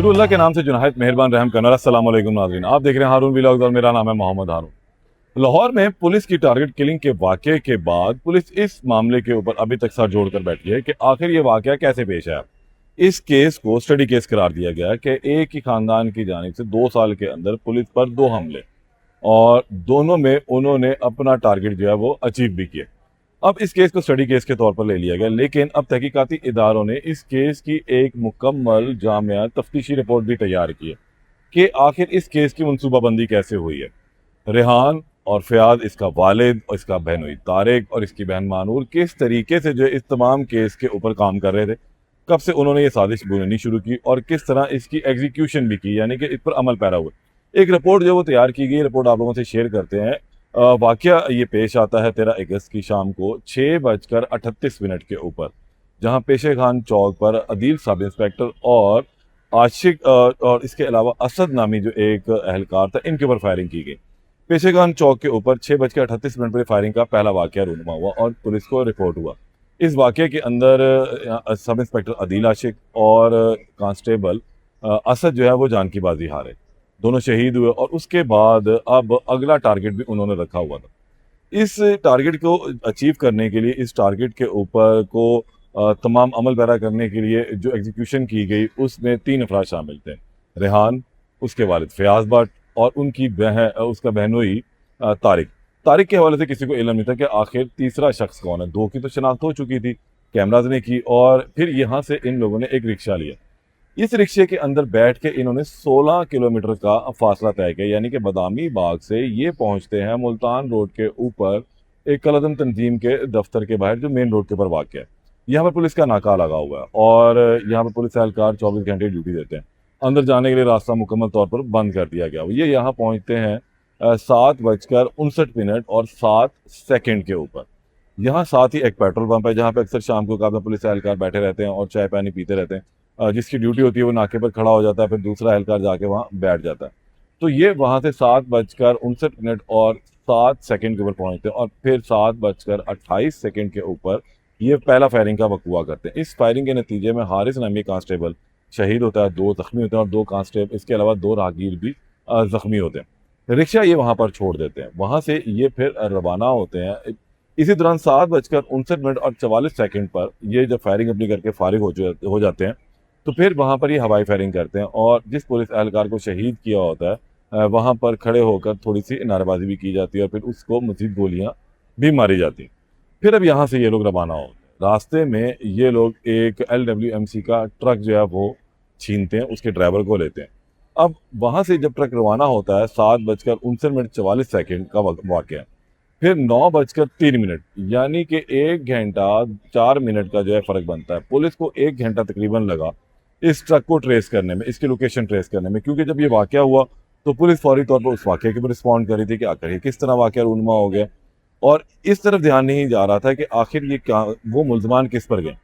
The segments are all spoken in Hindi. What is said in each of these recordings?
शुरू अल्लाह के नाम से जुनाहित मेहरबान रहम करना। अस्सलाम वालेकुम नाज़रीन, आप देख रहे हैं हारून व्लॉग्स और मेरा नाम है मोहम्मद हारून। लाहौर में पुलिस की टारगेट किलिंग के वाक़े के बाद पुलिस इस मामले के ऊपर अभी तक सर जोड़कर बैठी है कि आखिर ये वाक़या कैसे पेश आया। इस केस को स्टडी केस करार दिया गया कि एक ही खानदान की जानिब से 2 साल के अंदर पुलिस पर 2 हमले और दोनों में उन्होंने अपना टारगेट जो है वो अचीव भी किया। अब इस केस को स्टडी केस के तौर पर ले लिया गया, लेकिन अब तहकीकाती इदारों ने इस केस की एक मुकम्मल जामिया तफ्तीशी रिपोर्ट भी तैयार की है कि आखिर इस केस की मनसूबाबंदी कैसे हुई है। रेहान और फयाज, इसका वालिद और इसका बहनोई तारिक और इसकी बहन मानूर किस तरीके से जो है इस तमाम केस के ऊपर काम कर रहे थे, कब से उन्होंने ये साजिश बुननी शुरू की और किस तरह इसकी एग्जीक्यूशन भी की, यानी कि इस पर अमल पैरा हुआ। एक रिपोर्ट जो वो तैयार की गई, रिपोर्ट आप लोगों से शेयर करते हैं। वाकया ये पेश आता है 13 अगस्त की शाम को 6:38 के ऊपर, जहां पेशे खान चौक पर अदील सब इंस्पेक्टर और आशिक और इसके अलावा असद नामी जो एक एहलकार था, इनके ऊपर फायरिंग की गई। पेशे खान चौक के ऊपर 6:38 पर फायरिंग का पहला वाकया रूनुमा हुआ और पुलिस को रिपोर्ट हुआ। इस वाकये के अंदर सब इंस्पेक्टर अदील आशिक और कांस्टेबल असद जो है वो जान की बाजी हारे, दोनों शहीद हुए और उसके बाद अब अगला टारगेट भी उन्होंने रखा हुआ था। इस टारगेट को अचीव करने के लिए, इस टारगेट के ऊपर को तमाम अमल पैरा करने के लिए जो एग्जीक्यूशन की गई, उसमें 3 अफराद शामिल थे। रेहान, उसके वालिद फयाज भट्ट और उनकी उसका बहनोई तारिक। तारिक के हवाले से किसी को इल्म नहीं था कि आखिर तीसरा शख्स कौन है। 2 की तो शनाख्त हो चुकी थी, कैमराज ने की, और फिर यहाँ से इन लोगों ने एक रिक्शा लिया। इस रिक्शे के अंदर बैठ के इन्होंने 16 किलोमीटर का फासला तय किया, यानी कि बदामी बाग से ये पहुंचते हैं मुल्तान रोड के ऊपर एक कलदम तंजीम के दफ्तर के बाहर, जो मेन रोड के ऊपर वाक़ है। यहाँ पर पुलिस का नाका लगा हुआ है और यहाँ पर पुलिस एहलकार 24 घंटे ड्यूटी देते हैं। अंदर जाने के लिए रास्ता मुकम्मल तौर पर बंद कर दिया गया। ये यहाँ पहुँचते हैं 7:59 और 7 सेकेंड के ऊपर। यहाँ साथ ही एक पेट्रोल पंप है, जहाँ पे अक्सर शाम को काफ़ी पुलिस एहलकार बैठे रहते हैं और चाय पानी पीते रहते हैं। जिसकी ड्यूटी होती है वो नाके पर खड़ा हो जाता है, फिर दूसरा एहलकार जाके वहाँ बैठ जाता है। तो ये वहाँ से 7:59 और 7 सेकेंड के ऊपर पहुँचते हैं और फिर 7:28 के ऊपर ये पहला फायरिंग का वक़्वा करते हैं। इस फायरिंग के नतीजे में हारिस नामी कांस्टेबल शहीद होता है, 2 ज़ख्मी होते हैं और 2 कांस्टेबल, इसके अलावा 2 राहगीर भी ज़ख्मी होते हैं। रिक्शा ये वहाँ पर छोड़ देते हैं, वहाँ से ये फिर रवाना होते हैं। इसी दौरान 7:59 और 44 पर ये जब फायरिंग अपनी करके फारिग हो जाते हैं, तो फिर वहाँ पर ये हवाई फायरिंग करते हैं और जिस पुलिस एहलकार को शहीद किया होता है वहाँ पर खड़े होकर थोड़ी सी नारेबाजी भी की जाती है और फिर उसको मज़ीद गोलियाँ भी मारी जाती हैं। फिर अब यहाँ से ये लोग रवाना होते हैं। रास्ते में ये लोग एक LWMC का ट्रक जो है वो छीनते हैं, उसके ड्राइवर को लेते हैं। अब वहाँ से जब ट्रक रवाना होता है 7:59 का वाक़या है। फिर 9:03, यानी कि 1 घंटा 4 मिनट का जो है फ़र्क बनता है। पुलिस को 1 घंटा तकरीबन लगा इस ट्रक को ट्रेस करने में, इसकी लोकेशन ट्रेस करने में, क्योंकि जब ये वाक़या हुआ तो पुलिस फौरी तौर पर उस वाक़े के ऊपर रिस्पॉन्ड कर रही थी कि आखिर ये किस तरह वाक़या रूनुमा हो गया, और इस तरफ ध्यान नहीं जा रहा था कि आखिर ये क्या, वो मुल्ज़मान किस पर गए।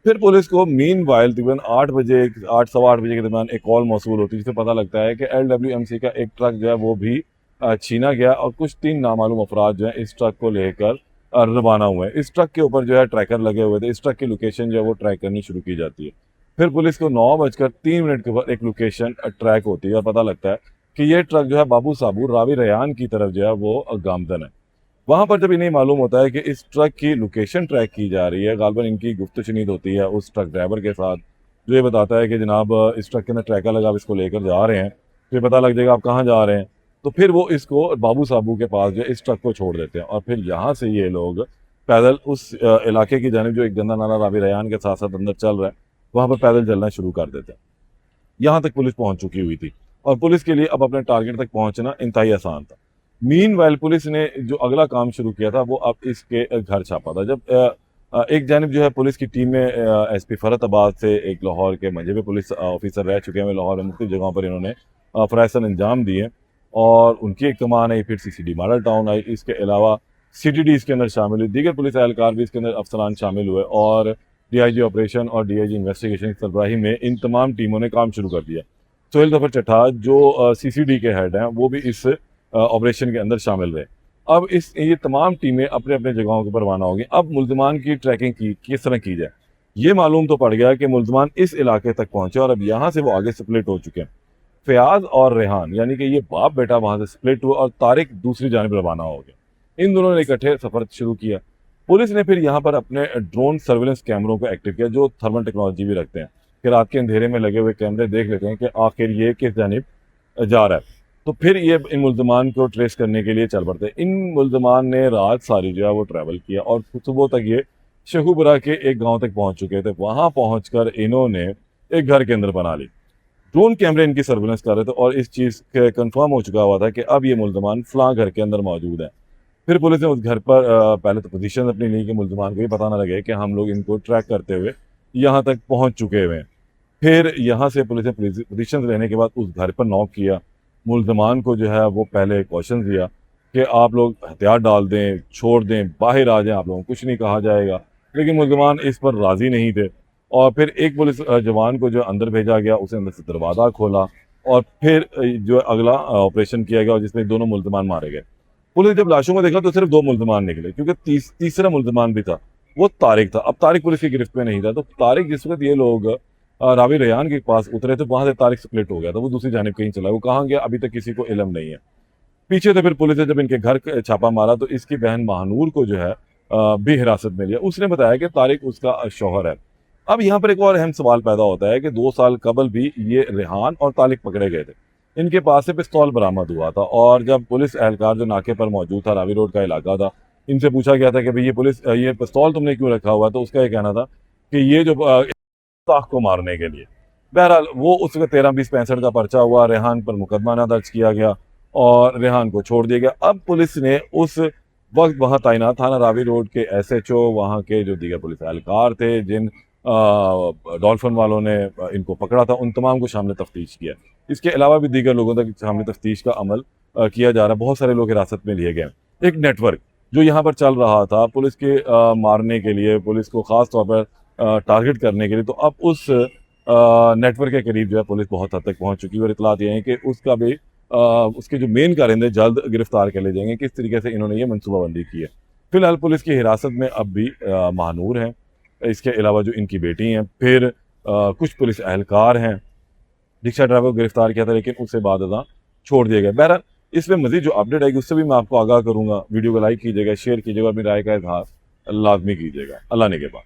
फिर पुलिस को मीन वाइल तकरीबन 8 बजे, 8 सवा 8 बजे के दरमियान एक कॉल मौसूल होती है, जिससे पता लगता है कि LWMC का एक ट्रक जो है वो भी छीना गया और कुछ 3 नामालूम अफराद जो है इस ट्रक को लेकर रवाना हुए हैं। इस ट्रक के ऊपर जो है ट्रैकर लगे हुए थे, इस ट्रक की लोकेशन जो है वो ट्रैक करनी शुरू की जाती है। फिर पुलिस को 9:03 के ऊपर एक लोकेशन ट्रैक होती है और पता लगता है कि ये ट्रक जो है बाबू साबू रावी रेहान की तरफ जो है वो गामजन है। वहाँ पर जब इन्हें मालूम होता है कि इस ट्रक की लोकेशन ट्रैक की जा रही है, गालबन इनकी गुफ्तशुनीद होती है उस ट्रक ड्राइवर के साथ, जो ये बताता है कि जनाब इस ट्रक के अंदर ट्रैकर लगा, आप इसको लेकर जा रहे हैं, फिर पता लग जाएगा आप कहाँ जा रहे हैं। तो फिर वो इसको बाबू साबू के पास जो है इस ट्रक को छोड़ देते हैं और फिर यहाँ से ये लोग पैदल उस इलाके की जानिब, जो एक गंदा नाला रावी रेहान के साथ साथ अंदर चल रहा है, वहाँ पर पैदल चलना शुरू कर देते हैं। यहाँ तक पुलिस पहुँच चुकी हुई थी और पुलिस के लिए अब अपने टारगेट तक पहुँचना इंतहाई आसान था। मीनवाइल पुलिस ने जो अगला काम शुरू किया था वो अब इसके घर छापा था। जब एक जानिब जो है पुलिस की टीम में SP फरताबाद से एक लाहौर के मंजे पुलिस ऑफिसर रह चुके हैं, लाहौर में मुख्तलिफ जगहों पर इन्होंने फ़राइज़ अंजाम दिए और उनकी एक कमान आई। फिर CCD मॉडल टाउन आई, इसके अलावा CTD इसके अंदर शामिल हुई, दीगर पुलिस एहलकार भी इसके अंदर अफसरान शामिल हुए और DIG ऑपरेशन और DIG इन्वेस्टिगेशन की सरबराही में इन तमाम टीमों ने काम शुरू कर दिया। सोहेल ज़फ़र चट्ठा जो CCD के हेड हैं, वो भी इस ऑपरेशन के अंदर शामिल रहे। अब ये तमाम टीमें अपने अपने जगहों के ऊपर रवाना होगी। अब मुल्ज़मान की ट्रैकिंग किस तरह की जाए, ये मालूम तो पड़ गया कि मुल्ज़मान इस इलाके तक पहुंचे और अब यहाँ से वो आगे स्प्लिट हो चुके हैं। फयाज और रेहान यानी कि ये बाप बेटा वहां से स्प्लिट हुआ और तारिक दूसरी जानिब रवाना हो गया। इन दोनों ने इकट्ठे सफर शुरू किया। पुलिस ने फिर यहाँ पर अपने ड्रोन सर्विलेंस कैमरों को एक्टिव किया जो थर्मल टेक्नोलॉजी भी रखते हैं कि रात के अंधेरे में लगे हुए कैमरे देख लेते हैं कि आखिर ये किस जानिब जा रहा है। तो फिर ये इन मुल्ज़मान को ट्रेस करने के लिए चल पड़ते। इन मुल्ज़मान ने रात सारी जो है वो ट्रैवल किया और सुबह तक ये शहूबरा के एक गांव तक पहुंच चुके थे। वहां पहुंचकर इन्होंने एक घर के अंदर बना ली। ड्रोन कैमरे इनकी सर्विलेंस कर रहे थे और इस चीज़ के कंफर्म हो चुका हुआ था कि अब ये मुल्ज़मान फलां घर के अंदर मौजूद है। फिर पुलिस ने उस घर पर पहले तो पोजीशन अपनी ली कि मुल्ज़मान को ये पता ना लगे कि हम लोग इनको ट्रैक करते हुए यहाँ तक पहुँच चुके हुए हैं। फिर यहाँ से पुलिस ने पोजीशन लेने के बाद उस घर पर नॉक किया। मुल्ज़मान को जो है वो पहले कॉशन दिया कि आप लोग हथियार डाल दें, छोड़ दें, बाहर आ जाएं, आप लोगों को कुछ नहीं कहा जाएगा। लेकिन मुल्ज़मान इस पर राज़ी नहीं थे और फिर एक पुलिस जवान को जो अंदर भेजा गया, उसे अंदर से दरवाज़ा खोला और फिर जो अगला ऑपरेशन किया गया और जिसमें दोनों मुल्ज़मान मारे गए। पुलिस ने जब लाशों को देखा तो सिर्फ 2 मुल्ज़मान निकले क्योंकि तीसरा मुल्ज़मान भी था, वो तारिक था। अब तारिक पुलिस की गिरफ्त में नहीं था, तो तारिक जिस वक़्त ये लोग रावी रेहान के पास उतरे थे, वहाँ से तारिक स्प्लिट हो गया था, वो दूसरी जानिब कहीं चला। वो कहाँ गया अभी तक किसी को इल्म नहीं है। पीछे से फिर पुलिस ने जब इनके घर छापा मारा तो इसकी बहन महानूर को जो है भी हिरासत में लिया। उसने बताया कि तारिक उसका शौहर है। अब यहाँ पर एक और अहम सवाल पैदा होता है कि 2 साल कबल भी ये रेहान और तारिक पकड़े गए थे। इनके पास से पिस्तौल बरामद हुआ था और जब पुलिस एहलकार जो नाके पर मौजूद था, रावी रोड का इलाका था, इनसे पूछा गया था कि भाई ये पिस्तौल तुमने क्यों रखा हुआ? तो उसका ये कहना था कि ये जो ताख को मारने के लिए। बहरहाल वो उस वक्त 13-20-65 का पर्चा हुआ, रेहान पर मुकदमा ना दर्ज किया गया और रेहान को छोड़ दिया गया। अब पुलिस ने उस वक्त वहाँ तैनात थाना रावी रोड के SHO, वहाँ के जो दीगर पुलिस एहलकार थे जिन डॉल्फिन वालों ने इनको पकड़ा था, उन तमाम को शामिल तफ्तीश किया। इसके अलावा भी दीगर लोगों तक शामिल तफ्तीश का अमल किया जा रहा है। बहुत सारे लोग हिरासत में लिए गए। एक नेटवर्क जो यहाँ पर चल रहा था पुलिस के मारने के लिए, पुलिस को ख़ास तौर पर टारगेट करने के लिए, तो अब उस नेटवर्क के करीब जो है पुलिस बहुत हद तक पहुंच चुकी है और इतलात ये हैं कि उसका भी उसके जो मेन कारिंदे जल्द गिरफ्तार कर ले जाएंगे। किस तरीके से इन्होंने ये मनसूबाबंदी की है। फिलहाल पुलिस की हिरासत में अब भी महानूर हैं, इसके अलावा जो इनकी बेटी हैं, फिर कुछ पुलिस एहलकार हैं। रिक्शा ड्राइवर को गिरफ्तार किया था लेकिन उससे बाद अदा छोड़ दिया गया। बहरहाल इसमें मजीद जो अपडेट आएगी उससे भी मैं आपको आगाह करूँगा। वीडियो को लाइक कीजिएगा, शेयर कीजिएगा, अपनी राय का इजहार लाजमी कीजिएगा। अल्लाह ने के बाद।